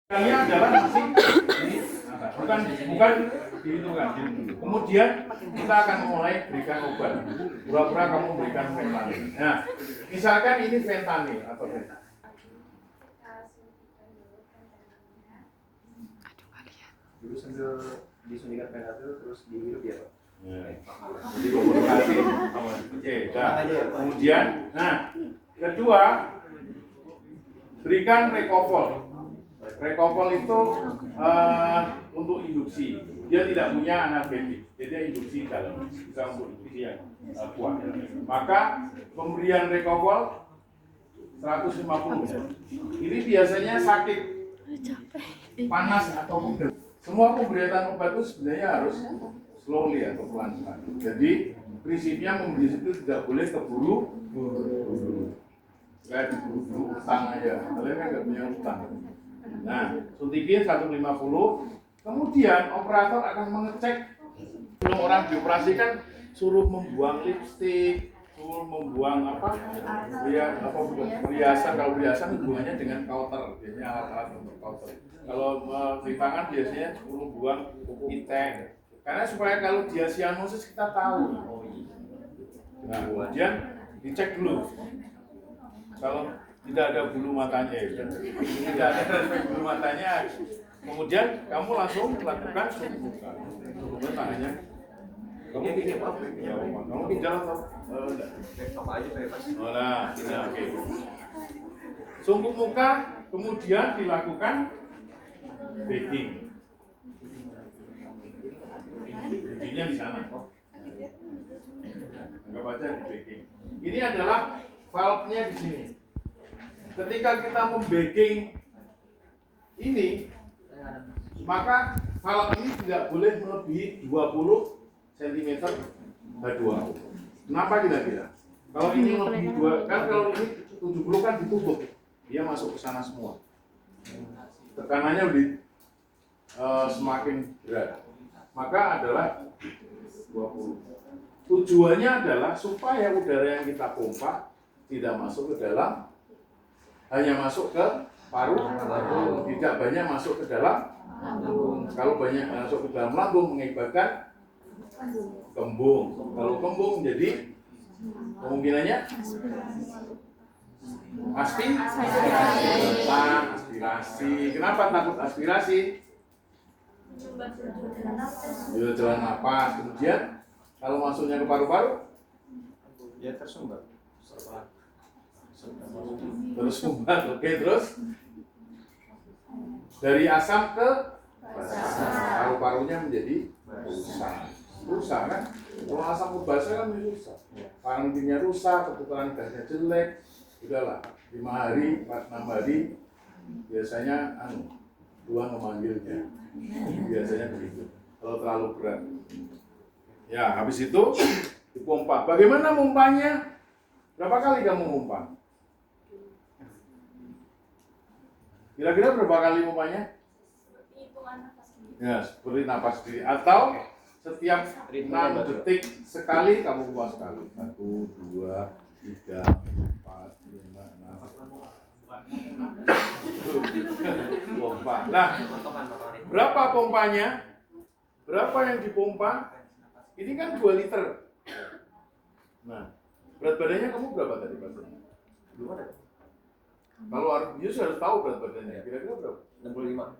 Kalian adalah masih di atas, bukan dihitungkan. Kemudian kita akan mulai berikan obat. Pura-pura kamu berikan fentanyl. Nah, misalkan ini fentanyl atau fentanyl. Dulu sambil disuntikan fentanyl terus dihirup ya Pak? Jadi komunikasi. Oke, dah. Kemudian, nah, kedua, berikan Recovol. Recovol itu untuk induksi. Dia tidak punya analgetik, jadi induksi dalam bisa untuk induksi yang kuat. Maka pemberian Recovol 150. Ini biasanya sakit, panas atau pegal. Semua pemberian obat itu sebenarnya harus slowly atau pelan-pelan. Jadi prinsipnya memberi itu tidak boleh keburu-buru. Kayak diburu-buru utang aja. Kalian kan nggak punya utang. Nah, suntikin 150. Kemudian operator akan mengecek. Sebelum orang dioperasikan suruh membuang lipstik, suruh membuang perhiasan. Kalau perhiasan hubungannya dengan kauter, biasanya alat-alat untuk kauter. Kalau di tangan biasanya suruh buang itek. Karena supaya kalau dia sianosis kita tahu. Nah, kemudian dicek dulu. Kalau tidak ada bulu matanya, tidak ada efek bulu matanya, kemudian kamu langsung lakukan suku buka. Suku buka tangannya. Kamu pinjam apa? Ya, kamu pinjam atau? Apa aja saya Pak? Oh, nah, oke. Sungguh muka, kemudian dilakukan baking. Backingnya di sana. Anggap aja di baking. Ini adalah valve-nya di sini. Ketika kita membaking ini, maka valve ini tidak boleh melebihi 20 cm H2O. Kenapa kira-kira? Kalau ini lebih kan kalau ini 70 kan ditutup, dia masuk ke sana semua. Tekanannya lebih semakin berat. Maka adalah 20. Tujuannya adalah supaya udara yang kita pompa tidak masuk ke dalam, hanya masuk ke paru, tidak banyak masuk ke dalam lambung. Kalau banyak masuk ke dalam lambung mengakibatkan kembung. Kalau kembung jadi kemungkinannya aspirasi. Kenapa takut aspirasi? Jalan napas. Kemudian kalau masuknya ke paru-paru, Ya tersumbat. terus sumbat. Oke, terus dari asam ke paru-parunya menjadi rusak kan? Kalau asam ke basah kan rusak, parentingnya rusak, pertukaran gasnya jelek. Udahlah, 5 hari, 4-6 hari biasanya Tuhan memanggilnya. Biasanya begitu. Kalau terlalu berat, ya habis itu dipompa. Bagaimana mompanya? Berapa kali kamu mompa? Kira-kira berapa kali mompanya? Ya, seperti napas diri. Atau setiap 6 detik sekali kamu puas sekali. 1, 2, 3, 4, 5, 6. Pompa. Nah, berapa pompanya? Berapa yang dipompa? Ini kan 2 liter. Nah, berat badannya kamu berapa tadi pasalnya? Belum ada. Kalau harus tahu berat badannya. Kira-kira berapa? 65.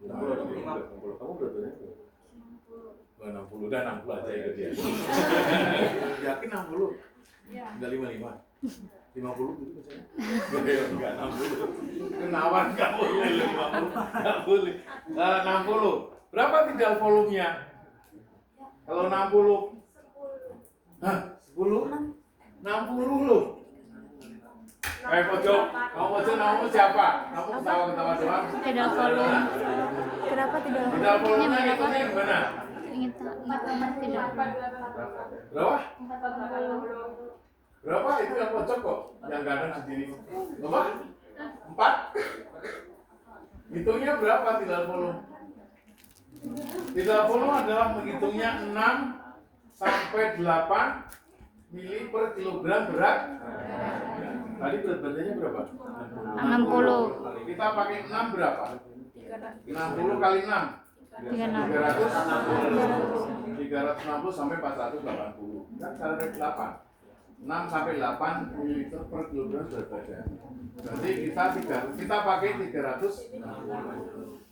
60. Kamu berat badannya berapa? 60. Udah 60 aja ya dia. Yakin 60? Iya. Enggak 55. 50 gitu misalnya. Enggak 60. Kenawan enggak boleh 50. Enggak boleh. 60. Berapa tidak volumenya? Kalau 60. Hah? 10? 60 loh. Pojok. Kamu siapa? Kamu ketawa-ketawa doang. Tidak volume. Kenapa tidak volume? Tidak volumenya ikutnya gimana? Tidak. Berapa? Berapa itu yang pojok kok? Yang kanan sendiri. Berapa? 4? Hitungnya berapa tidak volume? Tidak volume adalah menghitungnya 6 sampai 8 mili per kilogram berat. Tadi berat badannya berapa? 60. Kita pakai 6 berapa? 60 kali 6. 36. 360 sampai 480. Kan kali 8. 6 sampai 8 ml per kilogram berat badan. Berarti kita pakai 300.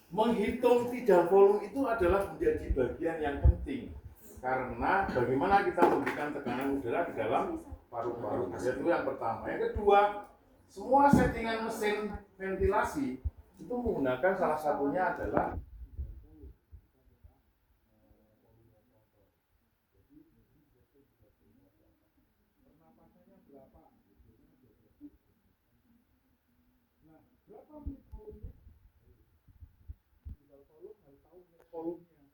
Menghitung tidak volume itu adalah menjadi bagian yang penting. Karena bagaimana kita memberikan tekanan udara di dalam paru-paru. Itu yang pertama. Yang kedua, semua settingan mesin ventilasi itu menggunakan salah satunya adalah volumenya.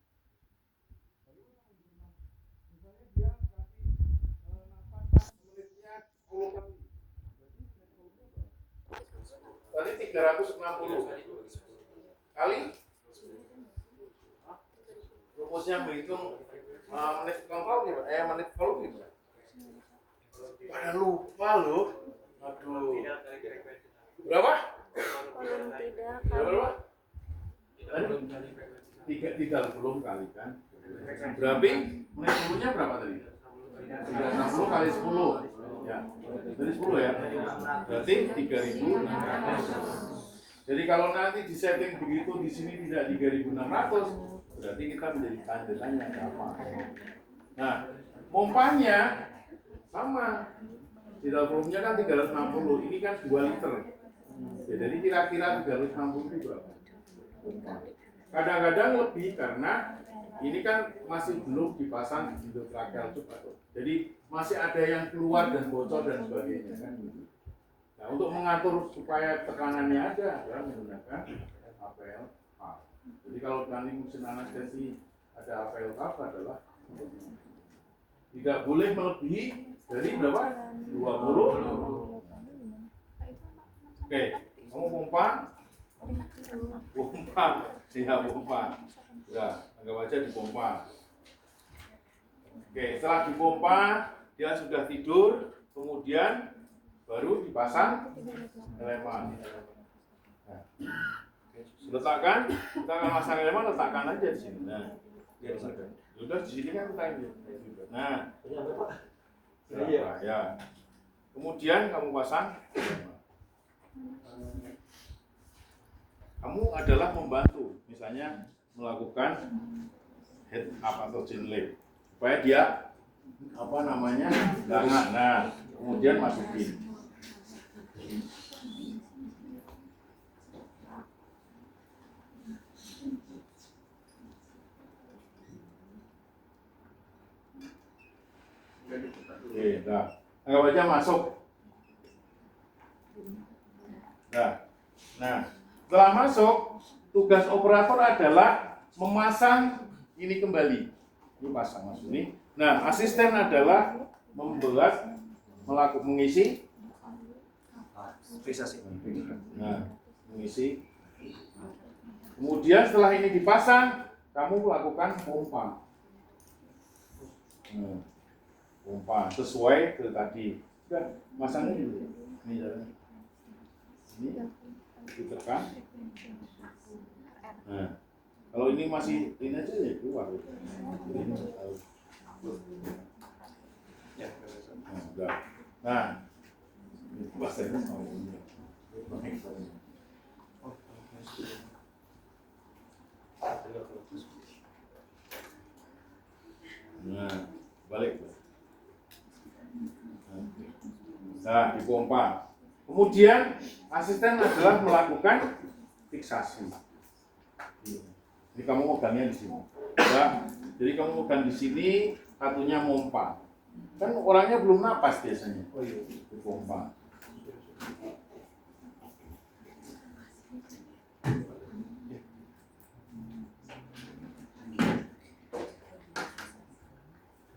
Misalnya dia kasih napas menitnya 10 kali. Tadi 360 kali rumusnya menghitung menit kontrol gimana? Menit volume gimana? Pada lupa loh. Aduh. Berapa? Volume tidak Berapa? Tiga belum kali kan? Berarti menit volume-nya berapa tadi? 360 kali 10. Ya. Dari 10 ya. Berarti 3.600. Jadi kalau nanti di setting begitu di sini tidak 3.600, berarti kita menjadi tanda tanya apa. Nah, pompanya sama. Tidak volumenya kan 360, ini kan 2 liter. Ya, jadi kira-kira 360 itu berapa? Kadang-kadang lebih karena ini kan masih belum dipasang endotracheal tube atau jadi masih ada yang keluar dan bocor dan sebagainya kan. Nah, untuk mengatur supaya tekanannya ada adalah menggunakan APL valve. Jadi kalau nanti mesin anestesi ada APL valve adalah tidak boleh melebihi dari berapa? 20. Oke, kamu pompa? Ya pompa. Ya, anggap aja dipompa. Oke, setelah dipompa, dia sudah tidur, kemudian baru dipasang elemen. Nah, letakkan, kita akan pasang elemen, letakkan aja di sini. Nah, biar sadar. Sudah di sini kan letakkan. Nah, ya. Kemudian kamu pasang. Kamu adalah membantu, misalnya melakukan head up atau chin lift supaya dia gangan. Nah, kemudian masukin. Oke, nah, anggap aja masuk. Nah, setelah masuk, tugas operator adalah memasang ini kembali. Ini pasang masuk ini. Nah, asisten adalah mengisi Fiksasi. Nah, mengisi. Kemudian setelah ini dipasang, kamu melakukan pompa. Pompa sesuai ke tadi. Sudah, masangnya dulu. Ini jalan. Ini ditekan. Nah, kalau ini masih ini aja ya keluar. Ini tahu. Ya. Nah, ini bahasanya sama ini. Nah, balik. Nah, dipompa. Kemudian asisten adalah melakukan fiksasi. Jadi kamu megangnya di sini. Ya, jadi kamu megang di sini, satunya mompa. Kan orangnya belum napas biasanya. Oh iya, dipompa.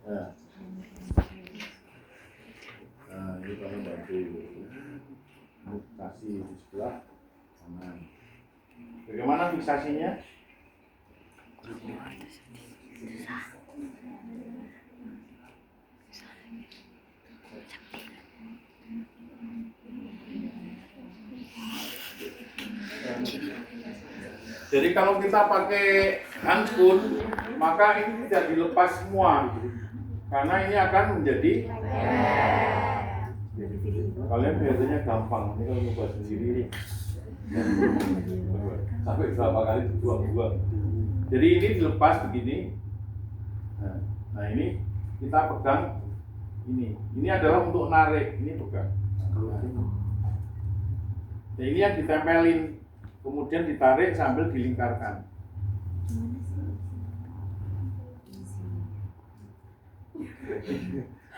Ya. Nah, ini kamu bantu. Fiksasi di sebelah kanan. Bagaimana fiksasinya? Jadi kalau kita pakai handphone, maka ini tidak dilepas semua, karena ini akan menjadi. Kalian biasanya gampang, ini kalau nyoba sendiri sampai berapa kali dibuang-buang. Jadi ini dilepas begini. Nah ini kita pegang ini. Ini adalah untuk narik, ini pegang. Nah ini yang ditempelin, kemudian ditarik sambil dilingkarkan.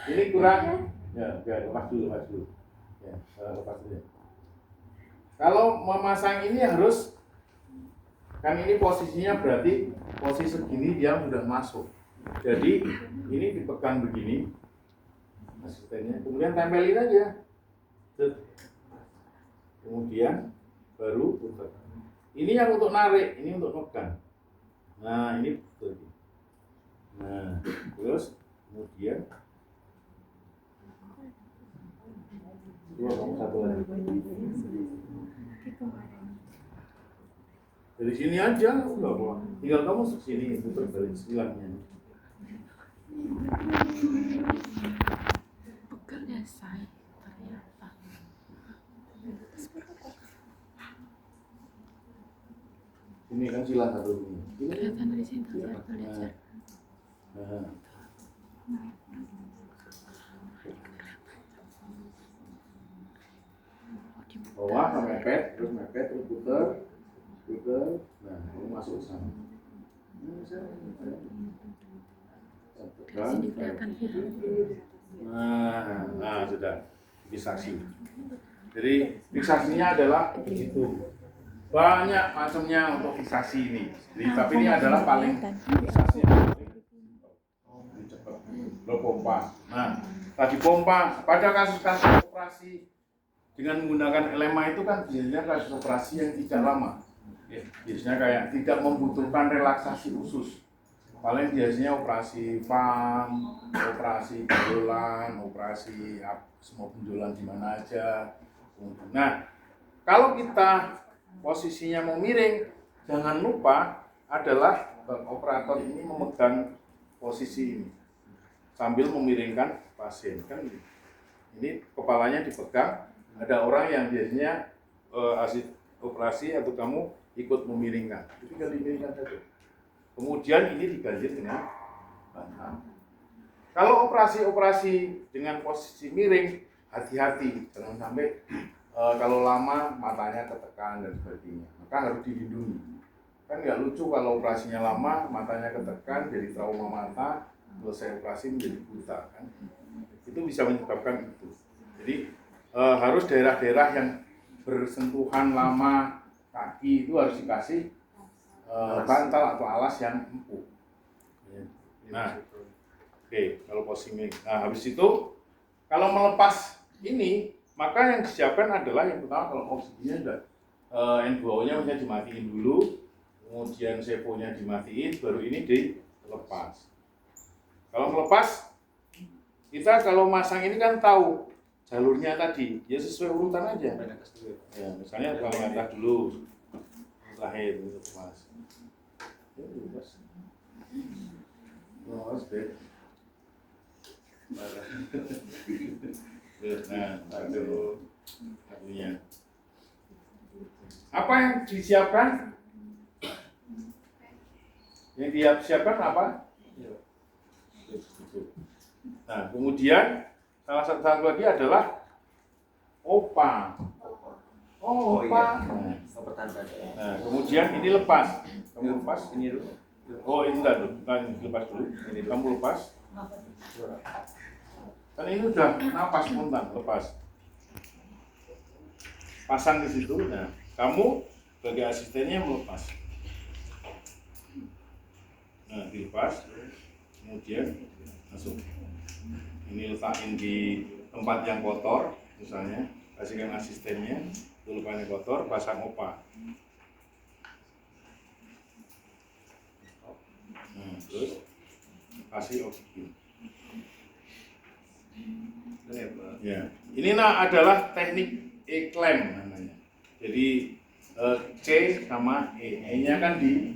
Ini kurang, ya lepas dulu. Ya, lepas dulu. Kalau memasang ini harus, kan ini posisinya berarti posisi segini dia sudah masuk. Jadi ini dipegang begini asistennya, kemudian tempelin aja. Kemudian baru putar. Ini yang untuk narik, ini untuk megang. Nah ini betul. Nah terus kemudian satu lagi. Dari sini aja, enggak apa. Tinggal kamu ke sini, putar balik silangnya. Pegelnya say ternyata. Ini kan silang satu ini. Kelihatan dari sini terlihat. Nah. Bawah mepet, terus putar. Nah, kamu masuk ke sana. Dari sini kelihatan Nah, sudah fiksasi. Jadi fiksasinya adalah itu. Banyak macamnya untuk fiksasi ini. Jadi, tapi ini adalah paling fiksasi yang paling cepat. Pompa. Nah, tadi pompa pada kasus-kasus operasi dengan menggunakan elema itu kan biasanya kasus operasi yang tidak lama. Ya, biasanya kayak tidak membutuhkan relaksasi khusus. Paling biasanya operasi PAM, operasi benjolan, operasi semua benjolan di mana aja. Nah, kalau kita posisinya mau miring, jangan lupa adalah operator ini memegang posisi ini sambil memiringkan pasien. Kan ini kepalanya dipegang, ada orang yang biasanya operasi atau kamu ikut memiringkan, itu tinggal dimiringkan saja. Kemudian ini diganjil dengan bantal. Kalau operasi dengan posisi miring, hati-hati, jangan sampai kalau lama matanya ketekan dan sebagainya, maka harus dilindungi. Kan nggak lucu kalau operasinya lama, matanya ketekan, jadi trauma mata, selesai operasi menjadi buta, kan? Itu bisa menyebabkan itu. Jadi harus daerah-daerah yang bersentuhan lama kaki itu harus dikasih bantal atau alas yang empuk. Nah, oke, kalau posisi. Nah, habis itu kalau melepas ini, maka yang disiapkan adalah yang pertama kalau oksigennya sudah N2O-nya misalnya dimatiin dulu, kemudian seponya dimatiin, baru ini dilepas. Kalau melepas, kita kalau masang ini kan tahu jalurnya tadi, ya sesuai urutan aja. Ya, misalnya paling atas dulu, terakhir itu mas. Nah, satu satunya. Apa yang disiapkan? Yang disiapkan apa? Nah, kemudian salah satu lagi adalah OPA. Oh, OPA. Nah, kemudian ini lepas. Kamu lepas ini dulu. Oh, ini enggak dulu. Lepas dulu. Ini kamu lepas. Kan ini udah napas spontan, lepas. Pasang di situ. Nah, kamu sebagai asistennya melepas. Nah, dilepas. Kemudian masuk. Ini letakin di tempat yang kotor, misalnya kasihkan asistennya, itu lukanya kotor, pasang OPA. Nah, terus kasih oksigen. Ya, ini adalah teknik e-clamp namanya. Jadi C sama E. E-nya kan di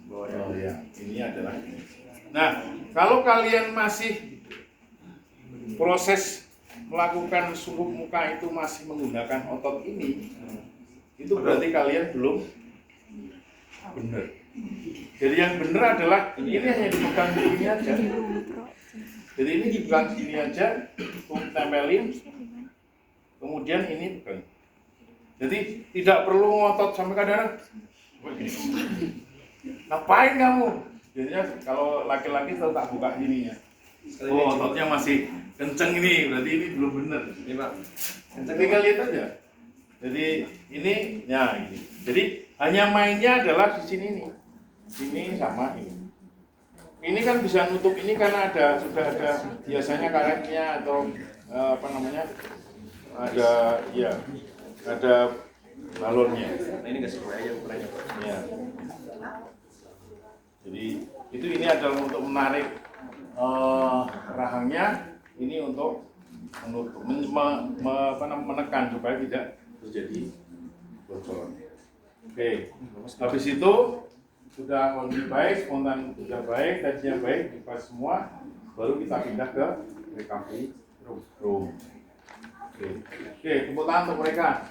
Bawah oh ya, ini adalah ini. Nah, kalau kalian masih proses melakukan sungguh muka itu masih menggunakan otot ini, itu berarti kalian belum benar. Jadi yang benar adalah ini hanya dipegang begini aja. Jadi ini dipegang gini aja, tempelin, kemudian ini pegang. Jadi tidak perlu ngotot sampai kadang-kadang ngapain kamu? Jadinya kalau laki-laki tahu tak buka ininya. Oh, ototnya masih kenceng ini, berarti ini belum benar. Ini Pak. Tinggal lihat aja. Jadi ini, ya ini. Jadi hanya mainnya adalah di sini nih. Ini sama ini. Ini kan bisa nutup ini karena sudah ada biasanya karetnya atau apa namanya? Ada balonnya. Nah ini kasih aja ukurannya Pak. Ya. Jadi ini adalah untuk menarik rahangnya, ini untuk menutup, menekan supaya tidak terjadi bocor. Oke, habis itu sudah kondisi baik, spontan sudah baik, tensinya baik, dipas semua, baru kita pindah ke recovery room. Oke, tepuk tangan untuk mereka.